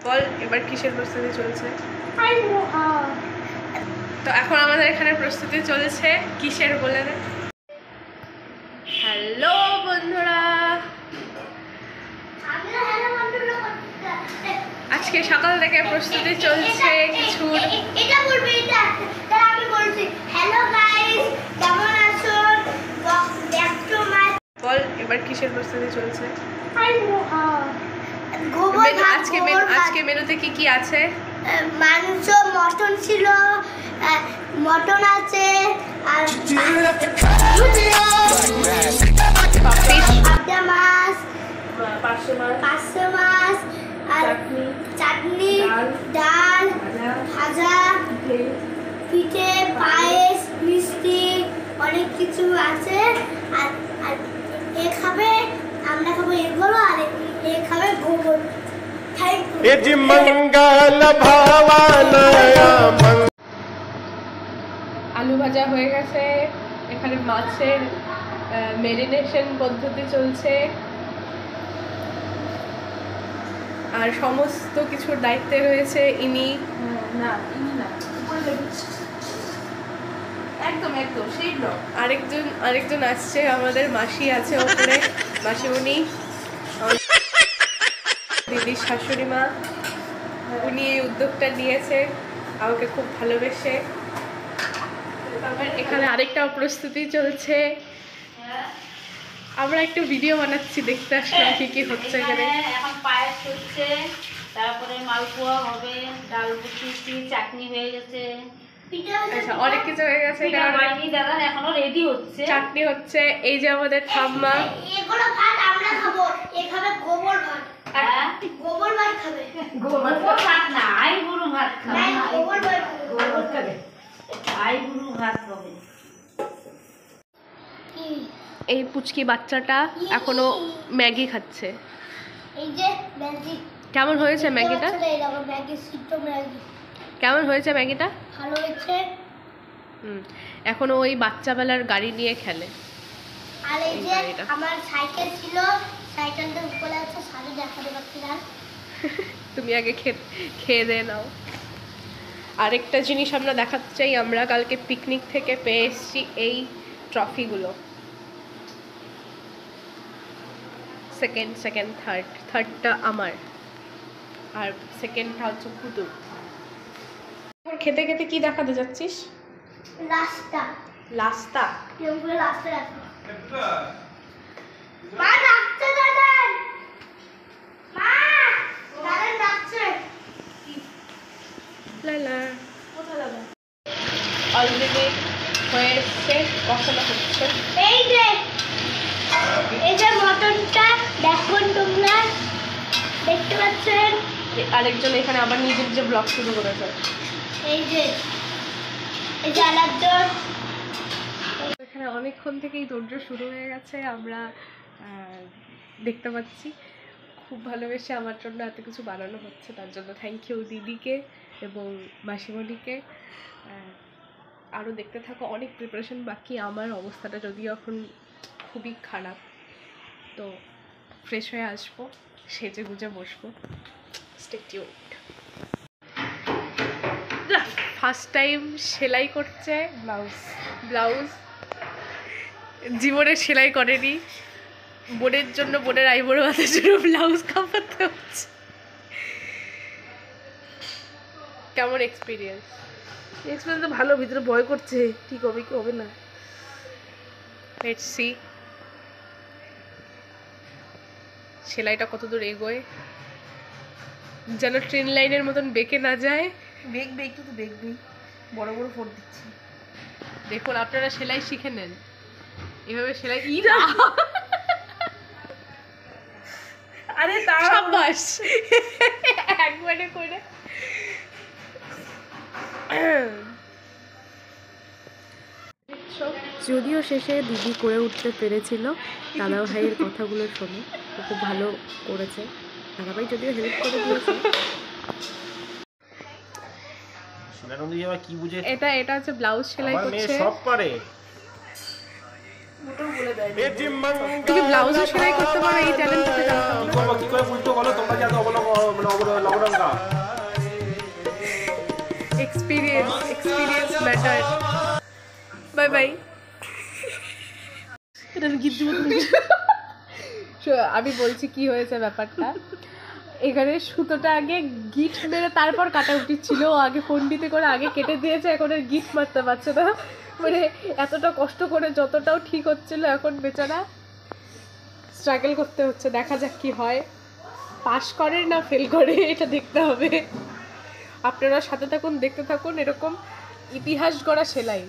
বল এবার কিসের প্রস্তুতি চলছে? তো এখন আমাদের এখানে প্রস্তুতি চলছে কিসের বলে দে। হ্যালো বন্ধুরা, আজকে সকাল থেকে প্রস্তুতি চলছে কিছুর। এটা বলবি, এটা তাহলে আমি বলছি হ্যালো গাইস, কেমন আছো? Back to my. বল এবার কিসের প্রস্তুতি চলছে? আজকে মেনুতে কি কি আছে? মাংস, মটন ছিল, মটন আছে আর পাবদা মাছ, পার্শে মাছ আর চাটনি, ডাল, ভাজা, পিঠে, পায়েস, মিষ্টি, অনেক কিছু আছে। আর এ খাবে, আমরা খাবো এগুলো, আর এ খাবে গোবর। আলু ভাজা হয়ে গেছে, এখানে মাছের মেরিনেশন পদ্ধতি চলছে, আর সমস্ত কিছুর দায়িত্বে রয়েছে ইনি। একদম একদম সেই ব্লগ। আরেকজন আসছে, আমাদের মাসি আছে ওপরে, মাসিমণি, দিদির শাশুড়ি মা। উনি এই উদ্যোগটা নিয়েছে আমাকে খুব ভালোবেসে। এখানে আরেকটা প্রস্তুতি চলছে, আমরা একটু ভিডিও বানাচ্ছি, দেখতে আসলাম কি কি হচ্ছে এখানে। এখন পায়েস হচ্ছে, তারপরে মালপোয়া হবে, ডাল বুটি, চাটনি হয়ে গেছে, আচ্ছা অনেক কিছু হয়ে গেছে। দাদা এখনো রেডি হচ্ছে, চাটনি হচ্ছে। এই যে আমাদের ঠাম্মা, এগুলো ভাত আমরা খাবো, এ খাবে গোবর ভাত। গোবর ভাত খাবে, গোবর ভাত না, আই গরু ভাত খাবে, গোবর ভাত খাবে, আই গরু ভাত হবে। এই পুচকি বাচ্চাটা এখনো ম্যাগি খাচ্ছে। এই যে ম্যাগি কেমন হয়েছে ম্যাগিটা? ম্যাগি সিদ্ধ ম্যাগি কেমন হয়েছে ম্যাগিটা? ভালো হয়েছে। এখনো ওই বাচ্চাবেলার গাড়ি নিয়ে খেলে। আর এই যে আমার সাইকেল ছিল, সাইকেলটা উপরে আছে, সাথে দেখাতে পাচ্ছি না। তুমি আগে খেয়ে দিয়ে নাও। আরেকটা জিনিস আমরা দেখাতে চাই, আমরা কালকে পিকনিক থেকে পেয়ে এসেছি এই ট্রফিগুলো। সেকেন্ড থার্ডটা আমার, আর সেকেন্ডটা হচ্ছে পুতুল। খেতে খেতে কি দেখাতে যাচ্ছিস? রাস্তা লাস্তা কেমন রাস্তা আছে? মা রাস্তা দাদা, মা দাদা যাচ্ছে লালা অলরেডি হয়ে এসছে, কষানো হচ্ছে। এই যে মটনটা দেখুন, তোমরা দেখতে পাচ্ছেন। আরেকজন এখানে আবার নিজের যে ব্লগ শুরু করেছে। এই যে আলাদা এখানে অনেকক্ষণ থেকেই দৌড় শুরু হয়ে গেছে, আমরা দেখতে পাচ্ছি। খুব ভালোবেসে আমার জন্য এত কিছু বানানো হচ্ছে, তার জন্য থ্যাংক ইউ দিদিকে এবং মাসিমণিকে। আরও দেখতে থাকো, অনেক প্রিপারেশন বাকি। আমার অবস্থাটা যদিও এখন খুবই খারাপ, তো ফ্রেশ হয়ে আসবো, সেজে গুজে বসবো। Stay tuned. ফার্স্ট টাইম সেলাই করছে ব্লাউজ, জীবনে সেলাই করেনি। বোনের জন্য, বোনের আইবুড়ো হাতের জন্য ব্লাউজ কাঁপাতে হচ্ছে। কেমন এক্সপিরিয়েন্স? তো ভালো, ভিতরে ভয় করছে, ঠিক হবে কি হবে না। লেটস সি সেলাইটা কতদূর এগোয়, যেন ট্রেন লাইনের মতন বেঁকে না যায়। দেখবে একটু তো দেখবি, বড় বড় ফোট দিচ্ছি। দেখুন আপনারা সেলাই শিখে নেন, এভাবে সেলাই। আরে তারা সাবাস, একবারে করে। যদিও শেষে দিদি করে উঠতে পেরেছিল দাদা ভাইয়ের কথাগুলো শুনে, খুব ভালো করেছে। দাদা ভাই যদিও হেল্প করে দিয়েছে। এটা হচ্ছে ব্লাউজ সেলাই করছে। সব পারে। তুমি ব্লাউজও সেলাই করতে পারো, এই চ্যালেঞ্জটা জানতাম। কি করে উল্টো বলো তোমরা, কি এত লবণঙ্কা ম্যাটার। Bye bye. আমি বলছি কি হয়েছে ব্যাপারটা। এখানে সুতোটা আগে গিট মেরে তারপর কাটা উচিত ছিল, ও আগে ফন্ডিতে করে আগে কেটে দিয়েছে, এখন আর গিট মারতে পারছে না। মানে এতটা কষ্ট করে যতটাও ঠিক হচ্ছিল, এখন বেচারা স্ট্রাগল করতে হচ্ছে। দেখা যাক কি হয়, পাস করে না ফেল করে এটা দেখতে হবে। আপনারা সাথে থাকুন, দেখতে থাকুন এরকম ইতিহাস গড়া সেলাই।